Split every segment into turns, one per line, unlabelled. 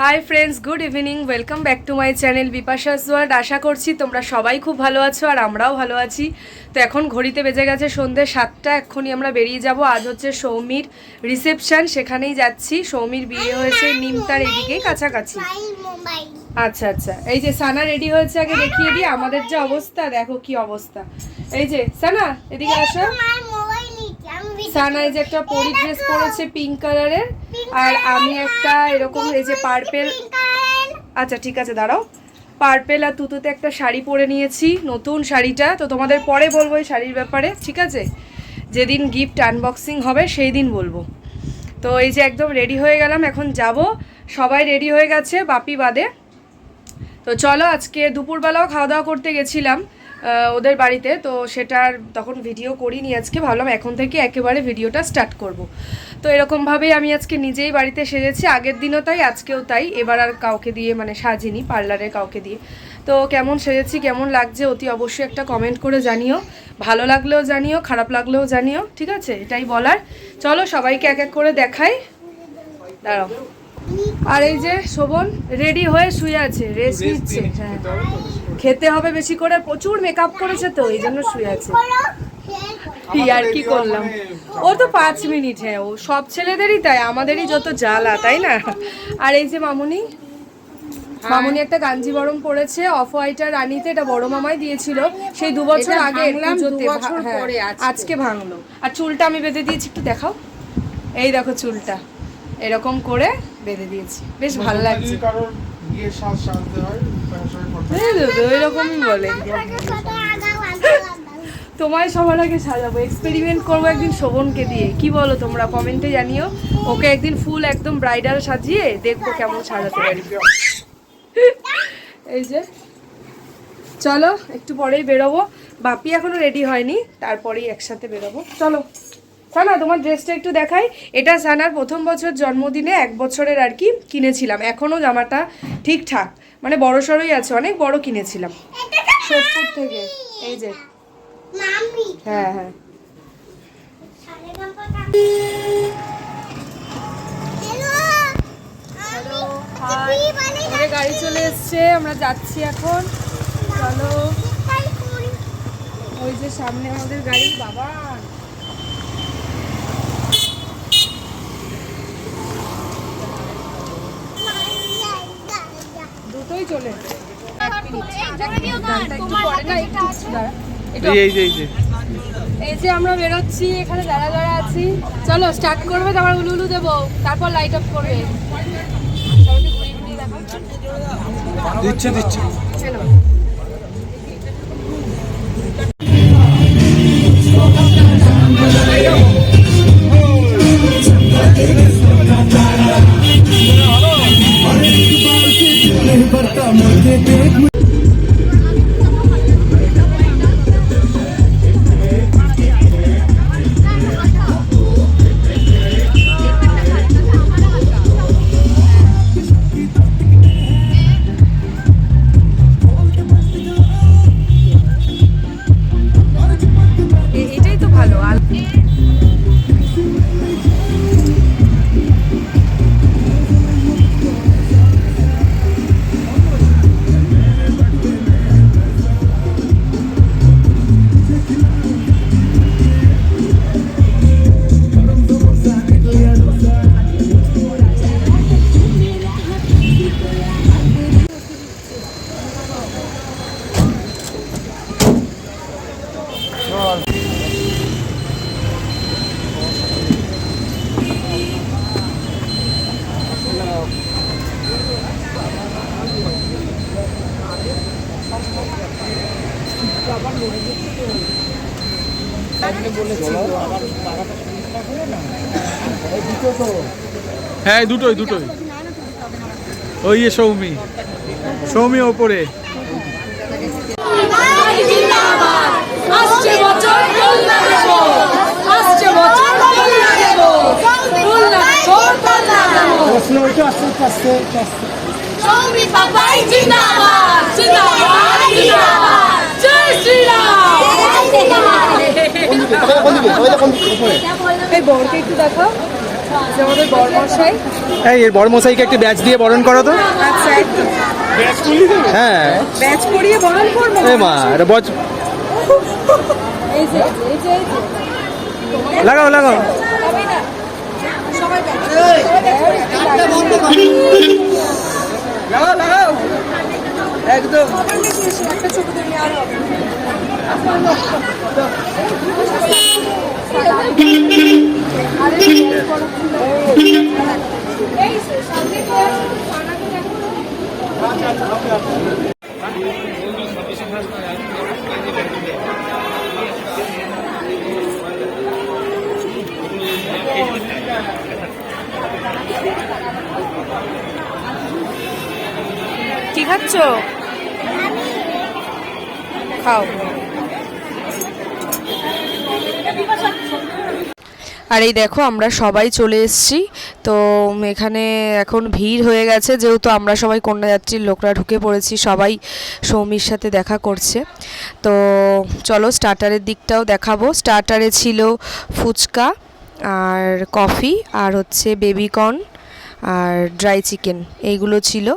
High friends, good evening. Welcome back to my channel Bipasha's world. আশা করছি তোমরা সবাই খুব ভালো আছো আর আমরাও ভালো আছি। তো এখন ঘড়িতে বেজে গেছে সন্ধ্যে 7টা। এক্ষুনি আমরা বেরিয়ে যাব। আজ হচ্ছে সৌমির রিসেপশন, সেখানেই যাচ্ছি। সৌমির বিয়ে হয়েছে নিমতার এদিকেই কাছাকাছি। আচ্ছা আচ্ছা, এই যে সানা রেডি হয়েছে, আগে দেখিয়ে দিই আমাদের যে অবস্থা। দেখো কি অবস্থা। এই যে সানা এদিকে আসো। সানা এই যে একটা পরি ড্রেস পরেছে পিঙ্ক কালারের, আর আমি একটা এরকম এই যে পার্পেল, আচ্ছা ঠিক আছে দাঁড়াও, পার্পেল আর তুতুতে একটা শাড়ি পরে নিয়েছি, নতুন শাড়িটা। তো তোমাদের পরে বলবো এই শাড়ির ব্যাপারে, ঠিক আছে? যেদিন গিফট আনবক্সিং হবে সেই দিন বলবো। তো এই যে একদম রেডি হয়ে গেলাম, এখন যাব। সবাই রেডি হয়ে গেছে বাপি বাদে। তো চলো, আজকে দুপুরবেলাও খাওয়া দাওয়া করতে গেছিলাম ওদের বাড়িতে, তো সেটার তখন ভিডিও করিনি। আজকে ভাবলাম এখন থেকে একেবারে ভিডিওটা স্টার্ট করব। তো এরকমভাবেই আমি আজকে নিজেই বাড়িতে সেজেছি, আগের দিনও তাই আজকেও তাই। এবার আর কাউকে দিয়ে মানে সাজিনি, পার্লারের কাউকে দিয়ে। তো কেমন সেজেছি, কেমন লাগছে অতি অবশ্যই একটা কমেন্ট করে জানিও। ভালো লাগলেও জানিও, খারাপ লাগলেও জানিও, ঠিক আছে? এটাই বলার। চলো সবাইকে এক এক করে দেখাই, দাঁড়াও। আর এই যে শোভন রেডি হয়ে শুয়ে আছে, রেস্ট নিচ্ছে। হ্যাঁ, খেতে হবে বেশি করে, প্রচুর মেকআপ করেছে তো এই জন্য শুয়ে আছে। আর কি করলাম, ও তো 5 মিনিট। হ্যাঁ, ও সব ছেলেদেরই তাই, আমাদেরই যত জ্বালা, তাই না? আর এই যে মামুনি, মামুনি একটা গাঞ্জি বরম পরেছে অফ হোয়াইট আর রানীতে, এটা বড় মামাই দিয়েছিল সেই 2 বছর আগে পুজোতে। আজকে ভাঙলো। আর চুলটা আমি বেঁধে দিয়েছি, একটু দেখাও। এই দেখো চুলটা এরকম করে বেঁধে দিয়েছি, বেশ ভালো লাগছে। এরকমই বলে, তোমায় সবার আগে সাজাবো, এক্সপেরিমেন্ট করবো একদিন শোভনকে দিয়ে। কি বলো তোমরা, কমেন্টে জানিও। ওকে একদিন ফুল একদম ব্রাইডাল সাজিয়ে দেখবো কেমন সাজাতে পারি। এই যে চলো, একটু পরেই বেরোবো। বাপি এখনো রেডি হয়নি, তারপরেই একসাথে বেরোবো। চলো সানা, তোমার ড্রেসটা একটু দেখাই। এটা সানার প্রথম বছর জন্মদিনে 1 বছরের আর কি কিনেছিলাম। এখনও জামাটা ঠিকঠাক মানে বড় সড়ই আছে, অনেক বড় কিনেছিলাম সোদপুর থেকে। এই যে হ্যাঁ হ্যাঁ, আমাদের গাড়ি চলে এসছে, আমরা যাচ্ছি এখন। চলো, ওই যে সামনে আমাদের গাড়ি। বাবা দুটোই চলে, এই যে আমরা বেরোচ্ছি, এখানে দাঁড়া দাঁড়া আছি। চলো স্টার্ট করবে, তারপর উলুলু দেবো, তারপর লাইট অফ করবে।
দিচ্ছে দিচ্ছে।
এটাই তো ভালো।
হ্যাঁ দুটোই দুটোই। ওই যে সৌমি, সৌমি ওপরে।
সৌমি বাবাই জিন্দাবাদ, জিন্দাবাদ, জিন্দাবাদ, জয় শ্রীরাম।
এই বরকে একটু দেখাও। যে আমাদের বড়মশাই।
এই এর বড় মশাইকে একটি ব্যাচ দিয়ে বরণ করো তো।
আচ্ছা, একদম।
হ্যাঁ
ব্যাচ করিয়ে বরণ করবো।
এ মা এটা
এই যে এই যে এই যে
লাগাও লাগাও।
সবাই না, সবাই ব্যাচ।
লাগাও লাগাও একদম।
একটা ছবি তুলি আর হবে। কি খাচ্ছ? খাও। আর এই দেখো আমরা সবাই চলে এসেছি। তো এখানে এখন ভিড় হয়ে গেছে, যেহেতু আমরা সবাই কন্যাযাত্রীর লোকরা ঢুকে পড়েছি, সবাই সৌমির সাথে দেখা করছে। তো চলো স্টার্টারের দিকটাও দেখাবো। স্টার্টারে ছিল ফুচকা আর কফি আর হচ্ছে বেবিকর্ন আর ড্রাই চিকেন, এইগুলো ছিল।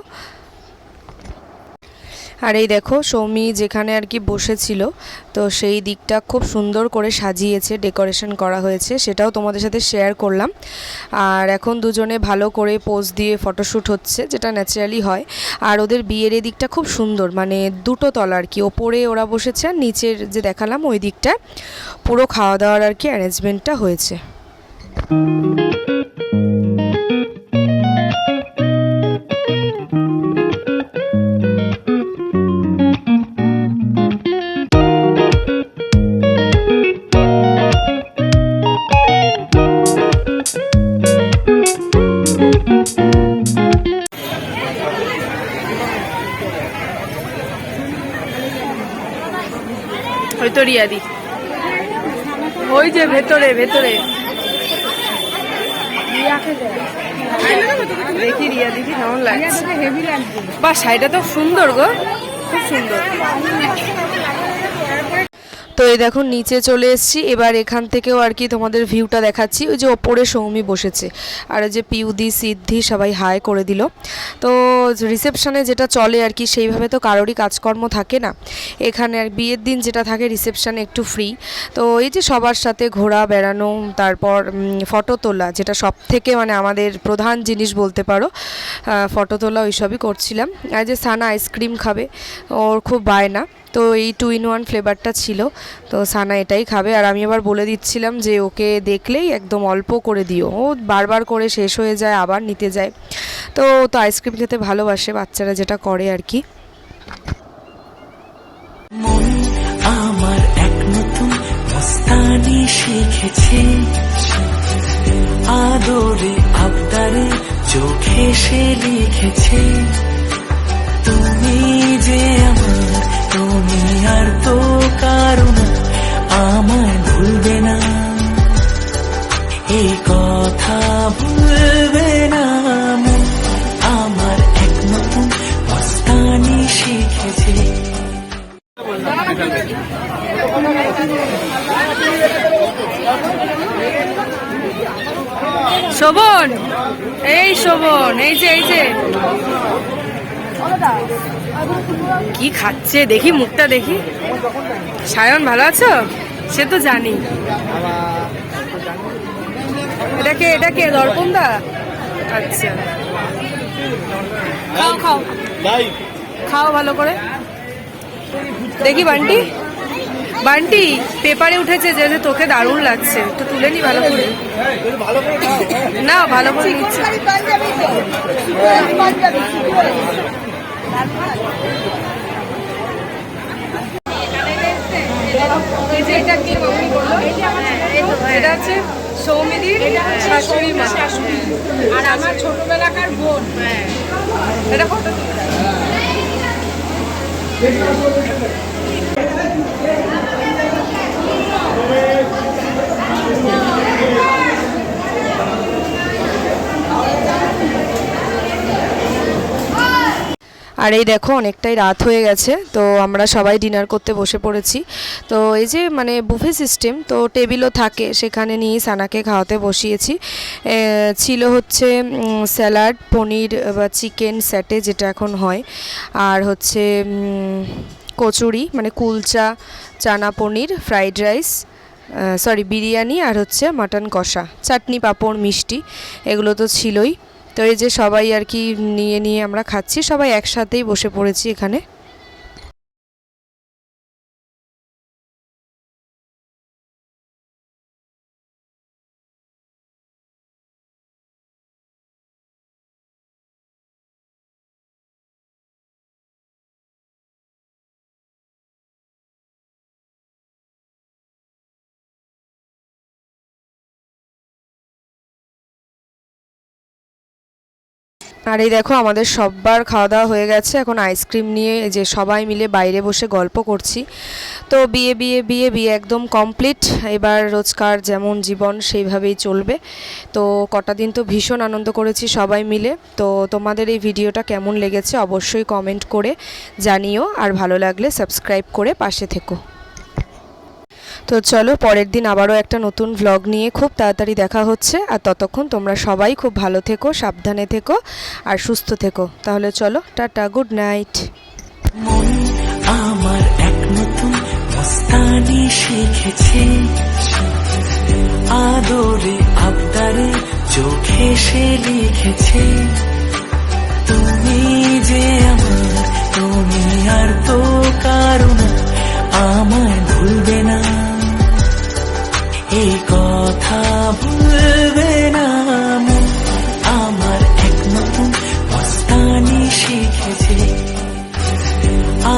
আর এই দেখো সৌমি যেখানে আর কি বসেছিল, তো সেই দিকটা খুব সুন্দর করে সাজিয়েছে, ডেকোরেশন করা হয়েছে, সেটাও তোমাদের সাথে শেয়ার করলাম। আর এখন দুজনে ভালো করে পোজ দিয়ে ফটোশ্যুট হচ্ছে, যেটা ন্যাচারালি হয়। আর ওদের বিয়ের এই দিকটা খুব সুন্দর, মানে দুটো তলা আর কি, ওপরে ওরা বসেছে আর নিচের যে দেখালাম ওই দিকটা পুরো খাওয়া দাওয়ার আর কি অ্যারেঞ্জমেন্টটা হয়েছে। ওই তো রিয়াদি, ওই যে ভেতরে ভেতরে দেখি রিয়া দেখি কেমন লাগছে। বা শাড়িটা তো সুন্দর গো, খুব সুন্দর। তো এই দেখো নিচে চলে এসেছি, এবার এখান থেকেও আর কি তোমাদের ভিউটা দেখাচ্ছি। ওই যে ওপরে সৌমি বসেছে আর ওই যে পিউদি সিদ্ধি সবাই হাই করে দিল। তো রিসেপশনে যেটা চলে আর কি, সেইভাবে তো কারোরই কাজকর্ম থাকে না এখানে। আর বিয়ের দিন যেটা থাকে রিসেপশনে একটু ফ্রি। তো এই যে সবার সাথে ঘোরা বেড়ানো, তারপর ফটো তোলা, যেটা সব থেকে মানে আমাদের প্রধান জিনিস বলতে পারো, ফটো তোলা ওইসবই করছিলাম। আর যে সানা আইসক্রিম খাবে, ওর খুব বায়না, তো এই 2-in-1 ফ্লেভারটা ছিল, তো সানা এটাই খাবে। আর আমি আবার বলে দিচ্ছিলাম যে ওকে দেখলেই একদম অল্প করে দিও, ও বারবার করে শেষ হয়ে যায় আবার নিতে যায়। তো তো আইসক্রিম খেতে ভালোবাসে, বাচ্চারা যেটা করে আর কি।
আমার এক নতুন মস্তানি শিখেছে, আদরে আবদারে চোখে সে লিখেছে, তুমি যে আমার, তুমি আর তো কারণ আমায় ভুলবে না, এই কথা ভুলবে না। আমার এক নতুন মস্তানি শিখেছে।
শোভন, এই শোভন, এই যে এই যে কি খাচ্ছে দেখি, মুখটা দেখি। সায়ন ভালো আছো? সে তো জানি। এটাকে এটাকে দর্পণ দা? আচ্ছা খাও খাও খাও ভালো করে দেখি। বান্টি, বান্টি পেপারে উঠেছে যে তোকে দারুণ লাগছে, একটু তুলে নি ভালো করে। না ভালো করে নিচ্ছে। এটা হচ্ছে সৌমিদির শাশুড়ি মা আর আমার ছোটবেলাকার বোন। এটা ফটো আর এই দেখো অনেকটাই রাত হয়ে গেছে, তো আমরা সবাই ডিনার করতে বসে পড়েছি। তো এই যে মানে বুফে সিস্টেম, তো টেবিলও থাকে, সেখানে নিয়ে সানাকে খাওয়াতে বসিয়েছি। ছিল হচ্ছে স্যালাড, পনির বা চিকেন স্যাটে যেটা এখন হয়, আর হচ্ছে কচুরি মানে কুলচা, চানা পনির, ফ্রাইড রাইস, বিরিয়ানি, আর হচ্ছে মাটন কষা, চাটনি, পাঁপড়, মিষ্টি, এগুলো তো ছিলই। তো এই যে সবাই আর কি নিয়ে আমরা খাচ্ছি, সবাই একসাথেই বসে পড়েছি এখানে। আর এই দেখো আমাদের সববার খাওয়া দাওয়া হয়ে গেছে, এখন আইসক্রিম নিয়ে এই যে সবাই মিলে বাইরে বসে গল্প করছি। তো বিয়ে একদম কমপ্লিট, এবার রোজকার যেমন জীবন সেইভাবেই চলবে। তো কটা দিন তো ভীষণ আনন্দ করেছি সবাই মিলে। তো তোমাদের এই ভিডিওটা কেমন লেগেছে অবশ্যই কমেন্ট করে জানিও, আর ভালো লাগলে সাবস্ক্রাইব করে পাশে থেকো। তো চলো পরের দিন আবারও একটা নতুন ভ্লগ নিয়ে খুব তাড়াতাড়ি দেখা হচ্ছে, আর ততক্ষণ তোমরা সবাই খুব ভালো থেকো, সাবধানে থেকো আর সুস্থ থেকো। তাহলে চলো, টাটা, গুড নাইট।
মন আমার এক নতুন মস্তানি শিখেছে, আদরে আবদারে চোখে সে লিখেছে, তুমি যে আমার, তুমি আর তো কারণ আমায় ভুলবে না, এই কথা ভুলবে না মন আমার এক নতুন মস্তানি শিখেছে,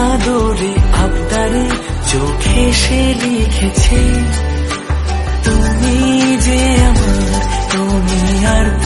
আদরে আবদারে চোখে সে লিখেছে।